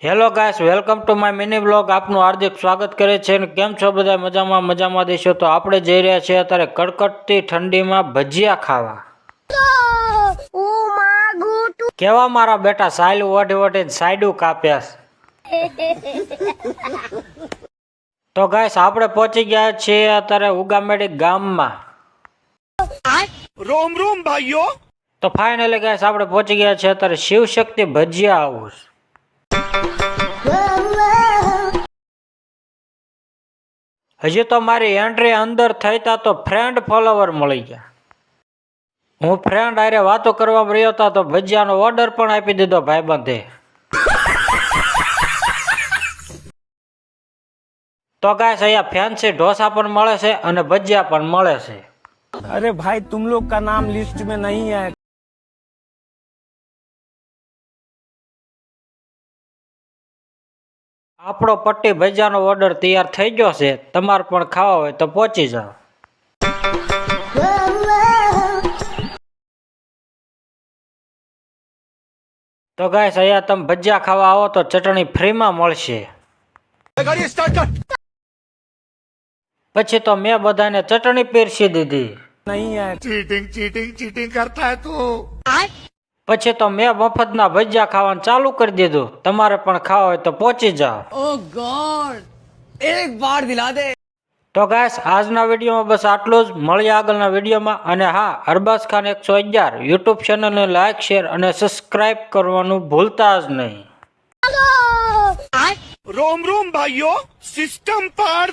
Hello guys, welcome to my mini blog. આપનું હાર્દિક સ્વાગત કરે છે. અને કેમ છો બધા? મજામાં દેશો. તો આપણે જઈ રહ્યા છીએ અત્યારે કડકડતી ઠંડીમાં ભજીયા ખાવા. કેવા મારા બેટા સાયલું ઓઢી સાયડું કાપ્યા. તો ગાઈસ, આપણે પહોંચી ગયા છીએ અત્યારે ઉગામેડી ગામમાં. રોમ રોમ ભાઈઓ. તો ફાઇનલી ગાઈસ, આપણે પહોંચી ગયા છીએ અત્યારે શિવશક્તિ ભજીયા હાઉસ. હજી તો મારી એન્ટ્રી અંદર થઈ તા તો ફ્રેન્ડ ફોલોવર મળી ગયા. હું ફ્રેન્ડ આરે વાતો કરવા રહ્યો હતો તો ભજીયાનો ઓર્ડર પણ આપી દીધો ભાઈબંધે. તો ગાઈસ, અહીંયા ફેન્સી ઢોસા પણ મળે છે અને ભજીયા પણ મળે છે. अरे भाई तुम लोग का नाम लिस्ट में नहीं है. આપણો પટ્ટી ભજીયાનો ઓર્ડર તૈયાર થઈ ગયો છે. તમારે પણ ખાવા હોય તો પહોંચી જાઓ. તો ગાઈસ, અહીંયા તમે ભજીયા ખાવા આવો તો ચટણી ફ્રીમાં મળશે. પછી તો મેં બધાને ચટણી પીરસી દીધી. नहीं है. चीटिंग करता है तू. પછી તો મેં મફતના ભજીયા ખાવાનું ચાલુ કરી દીધું. તમારે પણ ખાવા હોય તો પહોંચી જાઓ. Oh God! एक बार दिला दे. તો ગાઈસ, આજના વિડીયોમાં બસ આટલું જ. મળીએ આગળના વિડીયોમાં. અને હા, અરબાઝ ખાન 111 યુટ્યુબ ચેનલને લાઈક, શેર અને સબસ્ક્રાઇબ કરવાનું ભૂલતા જ નહીં. रोम रोम भाइयों, सिस्टम पार